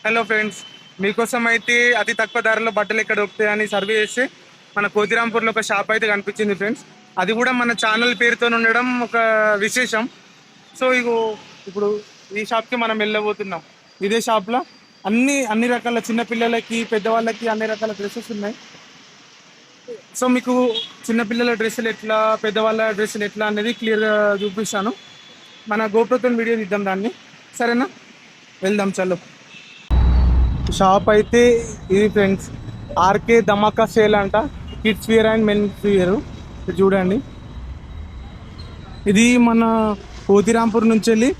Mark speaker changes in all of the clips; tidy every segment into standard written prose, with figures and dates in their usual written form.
Speaker 1: Hello friends, మీకోసం అయితే అతి తక్కువ ధరలో బట్టలు ఎక్కడ దొరుకుతాయని సర్వే చేస్తే మన కోతిరాంపూర్లో ఒక షాప్ అయితే కనిపించింది ఫ్రెండ్స్. అది కూడా మన ఛానల్ పేరుతో ఉండడం ఒక విశేషం. సో ఇప్పుడు ఈ షాప్కి మనం వెళ్ళబోతున్నాం. ఇదే షాప్లో అన్ని రకాల చిన్నపిల్లలకి పెద్దవాళ్ళకి అన్ని రకాల డ్రెస్సెస్ ఉన్నాయి. సో మీకు చిన్నపిల్లల డ్రెస్సులు ఎట్లా, పెద్దవాళ్ళ డ్రెస్సులు ఎట్లా అనేది క్లియర్గా చూపిస్తాను. మన గోప్రోతో వీడియో తీద్దాం దాన్ని, సరేనా? వెళ్దాం చలో. షాప్ అయితే ఇది ఫ్రెండ్స్, ఆర్కే ధమాకా సేల్ అంట. Kids wear and men's wear. చూడండి, ఇది మన కోతిరాంపూర్ నుంచి వెళ్ళి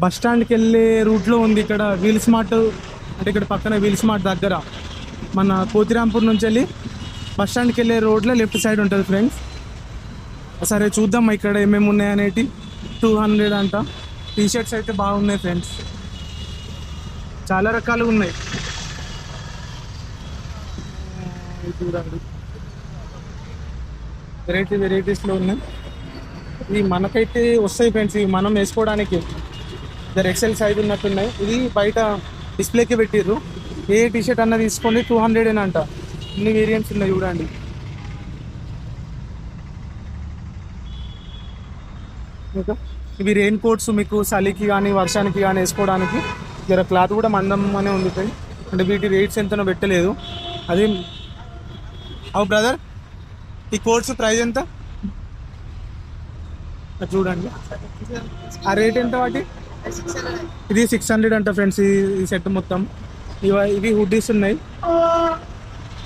Speaker 1: బస్ స్టాండ్కి వెళ్ళే రూట్లో ఉంది. ఇక్కడ వీల్ స్మార్ట్ అంటే ఇక్కడ పక్కన వీల్ స్మార్ట్ దగ్గర మన కోతిరాంపూర్ నుంచి వెళ్ళి బస్ స్టాండ్కి వెళ్ళే రోడ్లో లెఫ్ట్ సైడ్ ఉంటుంది ఫ్రెండ్స్. సరే చూద్దాం ఇక్కడ ఏమేమి ఉన్నాయనేటి. 200 అంట. టీషర్ట్స్ అయితే బాగున్నాయి ఫ్రెండ్స్, చాలా రకాలు ఉన్నాయి. చూడండి, వెరైటీస్లో ఉన్నాయి. ఇవి మనకైతే వస్తాయి ఫ్రెండ్స్, ఇవి మనం వేసుకోవడానికి జర ఎక్సెల్ సైజ్ ఉన్నట్టున్నాయి. ఇది బయట డిస్ప్లేకి పెట్టిర్రు. ఏ టీషర్ట్ అన్న తీసుకోండి 200 అంట. ఇన్ని వేరియంట్స్ ఉన్నాయి చూడండి. ఇంకా ఇవి రెయిన్ కోట్స్, మీకు చలికి కానీ వర్షానికి కానీ వేసుకోవడానికి. జర క్లాత్ కూడా మందమనే ఉంది ఫ్రెండ్స్. అంటే వీటి రేట్స్ ఎంతనో పెట్టలేదు. అది బ్రదర్, ఈ కోట్స్ ప్రైస్ ఎంత? చూడండి, ఆ రేట్ ఎంత వాటి? ఇది 600 అంట ఫ్రెండ్స్. ఈ సెట్ మొత్తం. ఇవి హుడ్డీస్ ఉన్నాయి.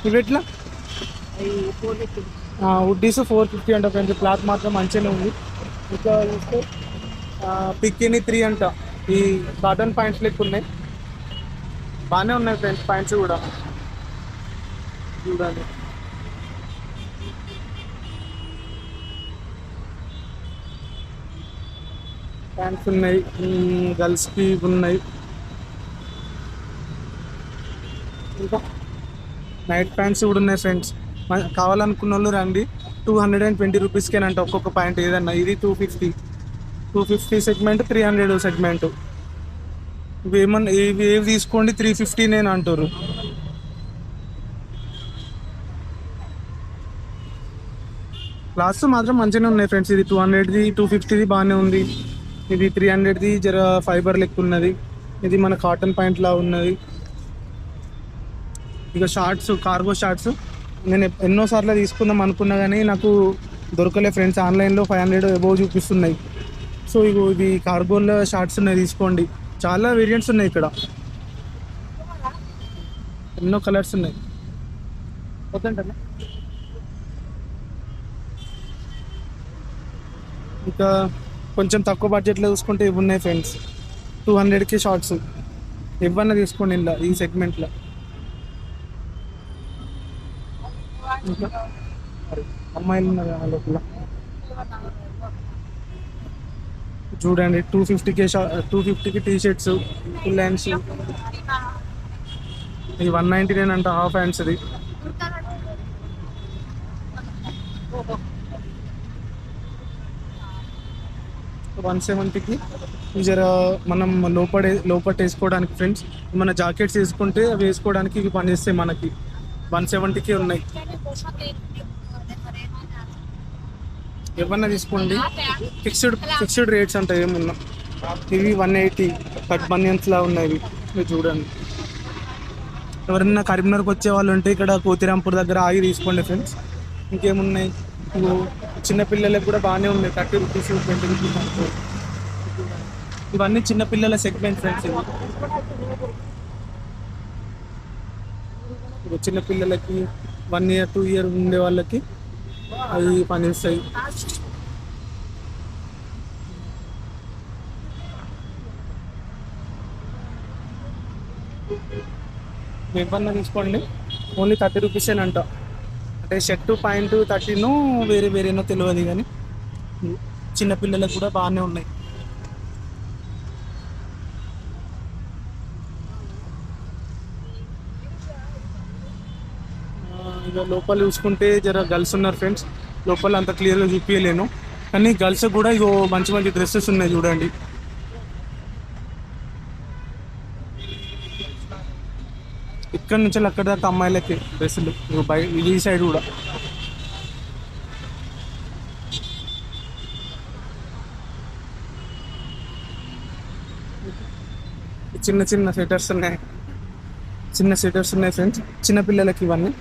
Speaker 1: ఇవి ఎట్లా? హుడ్డీస్ 450 అంట ఫ్రెండ్స్. క్లాత్ మాత్రం మంచిగానే ఉంది. ఇంకా చూస్తే పిక్కిని 3 అంట. ఈ కాటన్ పాయింట్స్ లెక్క ఉన్నాయి, బాగానే ఉన్నాయి ఫ్రెండ్స్. పాయింట్స్ కూడా చూడండి. ప్యాంట్స్ ఉన్నాయి, గర్ల్స్కి ఉన్నాయి. ఇంకా నైట్ ప్యాంట్స్ కూడా ఉన్నాయి ఫ్రెండ్స్. కావాలనుకున్న వాళ్ళు రండి. 220 రూపీస్కేనంట ఒక్కొక్క పాయింట్ ఏదన్నా. ఇది 250 సెగ్మెంట్, 300 సెగ్మెంట్. ఇవి ఏవి తీసుకోండి 350 నేను అంటారు. క్లాత్స్ మాత్రం మంచిగానే ఉన్నాయి ఫ్రెండ్స్. ఇది 200ది, 250ది బాగానే ఉంది. ఇది 300ది జర ఫైబర్ లెక్క ఉన్నది. ఇది మన కాటన్ పాయింట్ లా ఉన్నది. ఇక షార్ట్స్, కార్గో షార్ట్స్ నేను ఎన్నోసార్లు తీసుకుందాం అనుకున్నా కానీ నాకు దొరకలే ఫ్రెండ్స్. ఆన్లైన్లో 500 అబోవ్ చూపిస్తున్నాయి. సో ఇవి కార్గోలో షార్ట్స్ ఉన్నాయి, తీసుకోండి. చాలా వేరియంట్స్ ఉన్నాయి ఇక్కడ, ఎన్నో కలర్స్ ఉన్నాయి. వద్దంటారా? ఇంకా కొంచెం తక్కువ బడ్జెట్లో చూసుకుంటే ఇవి ఉన్నాయి ఫ్రెండ్స్. 200కి షార్ట్స్ ఇవన్నీ తీసుకోండి ఇలా ఈ సెగ్మెంట్లో. ఇంకా అమ్మాయిలు ఉన్నారు లోపల. చూడండి 250కి టీ షర్ట్స్, ఫుల్ హ్యాండ్స్. ఇది 199 అంట హాఫ్ హ్యాండ్స్. ఇది 170కి. జర మనం లోపట వేసుకోవడానికి ఫ్రెండ్స్. మన జాకెట్స్ వేసుకుంటే అవి వేసుకోవడానికి ఇవి పనిచేస్తాయి మనకి. 170కి ఉన్నాయి. ఏమన్నా తీసుకోండి. ఫిక్స్డ్ రేట్స్ అంట ఏమున్నా. ఇవి 180 కట్ బనియన్స్ లా ఉన్నాయి. ఇవి చూడండి. ఎవరైనా కరీంనగర్కి వచ్చే వాళ్ళు ఉంటే ఇక్కడ కోతిరాంపూర్ దగ్గర ఆగి తీసుకోండి ఫ్రెండ్స్. ఇంకేమున్నాయి, చిన్నపిల్లలకు కూడా బాగానే ఉన్నాయి. 30 రూపీస్, 20 రూపీస్ అనుకో. ఇవన్నీ చిన్నపిల్లల సెగ్మెంట్ ఫ్రెండ్స్. ఇవి చిన్నపిల్లలకి 1 year 2 year ఉండే వాళ్ళకి అవి పనిస్తాయి. ఏమన్నా తీసుకోండి, ఓన్లీ 30 రూపీసేనంట. అంటే షర్టు పాయింట్ 30ను వేరేనో తెలియదు కానీ చిన్నపిల్లలకు కూడా బాగానే ఉన్నాయి. ఇక లోపల చూసుకుంటే జర గర్ల్స్ ఉన్నారు ఫ్రెండ్స్. లోపల అంత క్లియర్గా చూపించలేను కానీ గర్ల్స్ కూడా ఇగో మంచి డ్రెస్సెస్ ఉన్నాయి చూడండి. ఇక్కడ నుంచి అక్కడ దాకా అమ్మాయిలకి డ్రెస్సులు బయట ఈ సైడ్ కూడా. చిన్న చిన్న స్వెటర్స్ ఉన్నాయి, చిన్న స్వెటర్స్ ఉన్నాయి ఫ్రెండ్స్, చిన్న పిల్లలకి ఇవన్నీ.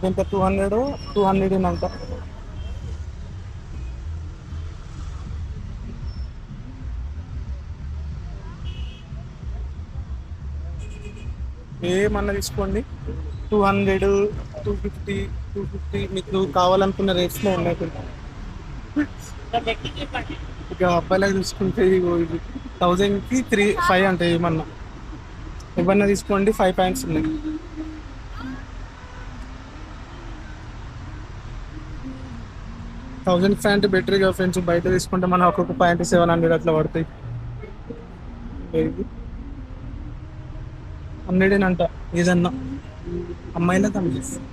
Speaker 1: ఇంత 200 అంట. ఏమన్నా తీసుకోండి, 200, 250, 250 మీకు కావాలనుకున్న రేట్స్లో ఉన్నాయి. ఇక అబ్బాయిలకు చూసుకుంటే ఇది 1000కి 5 అంటే ఏమన్నా తీసుకోండి. 5 పాయింట్స్ ఉన్నాయి. $1000 అంటే బెటర్ గా ఫ్రెండ్స్. బయట తీసుకుంటే మనం ఒక్కొక్క పాయింట్ 700 అట్లా పడతాయి. 100 అంట ఏదన్నా అమ్మాయిలకు అనిపిస్తుంది.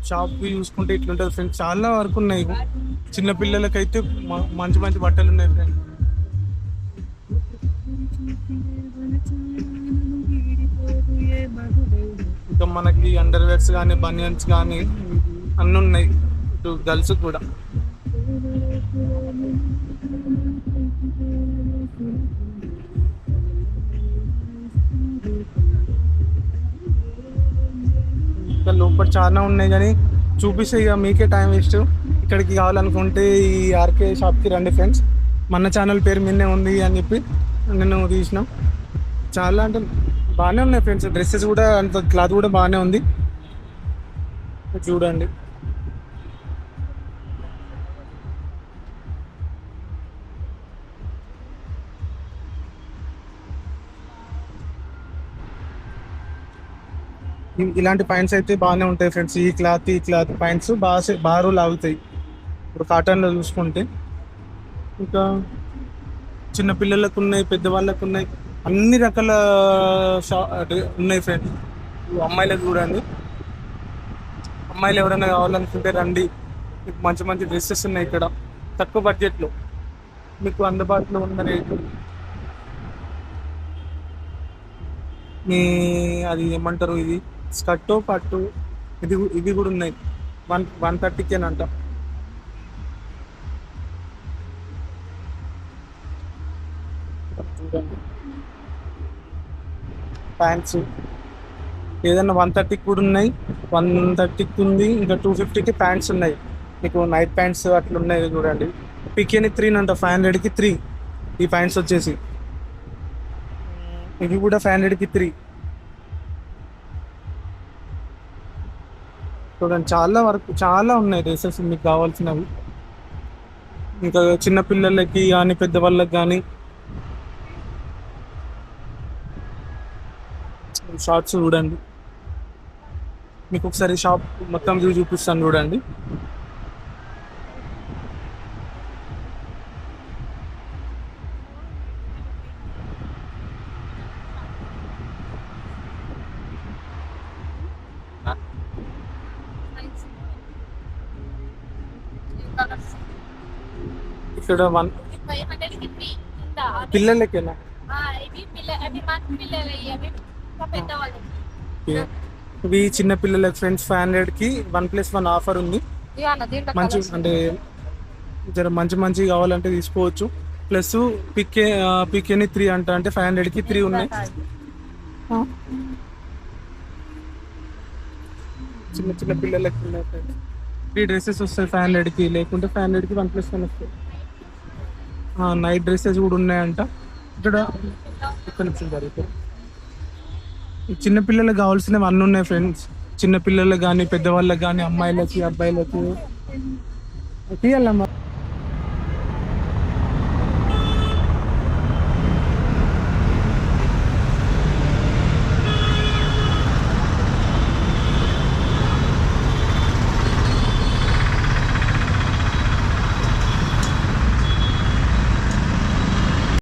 Speaker 1: షాప్ చూసుకుంటే ఇట్లుంటుంది ఫ్రెండ్స్. చాలా వరకు ఉన్నాయి. చిన్న పిల్లలకైతే మంచి మంచి బట్టలు ఉన్నాయి ఫ్రెండ్స్. ఇంకా మనకి అండర్ వేర్స్ కానీ బనియన్స్ కానీ అన్నీ ఉన్నాయి. ఇటు గర్ల్స్ కూడా ఇంకా లోపల చాలా ఉన్నాయి కానీ చూపిస్తే ఇక మీకే టైం వేస్ట్. ఇక్కడికి కావాలనుకుంటే ఈ ఆర్కే షాప్కి రండి ఫ్రెండ్స్. మన ఛానల్ పేరు మీదే ఉంది అని చెప్పి నేను తీసినాం. చాలా అంటే బాగానే ఉన్నాయి ఫ్రెండ్స్. డ్రెస్సెస్ కూడా అంత క్లాత్ కూడా బాగానే ఉంది. చూడండి. ఇలాంటి పాయింట్స్ అయితే బాగానే ఉంటాయి ఫ్రెండ్స్. ఈ క్లాత్ పాయింట్స్ బాగా రోజులు ఆగుతాయి. ఇప్పుడు కాటన్లో చూసుకుంటే ఇంకా చిన్న పిల్లలకు ఉన్నాయి, పెద్దవాళ్ళకు ఉన్నాయి, అన్ని రకాల ఉన్నాయి ఫ్రెండ్స్. అమ్మాయిలకు చూడండి. అమ్మాయిలు ఎవరైనా కావాలనుకుంటే రండి. మీకు మంచి మంచి డ్రెస్సెస్ ఉన్నాయి ఇక్కడ తక్కువ బడ్జెట్లో మీకు అందుబాటులో ఉన్న రేటు. మీ అది ఏమంటారు, ఇది స్కర్టు పట్టు ఇవి కూడా ఉన్నాయి. 130కేనంట. చూడండి ప్యాంట్స్ ఏదైనా 130కి కూడా ఉన్నాయి. 130కి ఉంది. ఇంకా 250కి ప్యాంట్స్ ఉన్నాయి. మీకు నైట్ ప్యాంట్స్ అట్లా ఉన్నాయి చూడండి. పికేని 3 అంట. 500కి 3 ఈ ప్యాంట్స్ వచ్చేసి. ఇవి కూడా 500కి 3 చూడండి. చాలా ఉన్నాయి డ్రెస్సెస్ మీకు కావాల్సినవి. ఇంకా చిన్నపిల్లలకి కానీ పెద్దవాళ్ళకి కానీ షార్ట్స్ చూడండి. మీకు ఒకసారి షాప్ మొత్తం వ్యూ చూపిస్తాను చూడండి. ఇక్కడ పిల్లలకేనా? ఇవి చిన్న పిల్లలకి ఫ్రెండ్స్. 500కి 1+1 ఆఫర్ ఉంది. మంచి అంటే జర మంచి కావాలంటే తీసుకోవచ్చు. ప్లస్ పికేని 3 అంట. అంటే 500కి 3 ఉన్నాయి. చిన్న పిల్లలకి ఉన్నాయి ఫ్రెండ్స్. 3 డ్రెస్సెస్ వస్తాయి 500కి. లేకుంటే 500కి 1+1 వస్తాయి. నైట్ డ్రెస్సెస్ కూడా ఉన్నాయంట ఇక్కడ. ఒక్క నిమిషం జరుగుతుంది. చిన్నపిల్లలకు కావాల్సినవి అన్నీ ఉన్నాయి ఫ్రెండ్స్. చిన్నపిల్లలకు కానీ పెద్దవాళ్ళకి కానీ అమ్మాయిలకి అబ్బాయిలకి తీయాలమ్మా.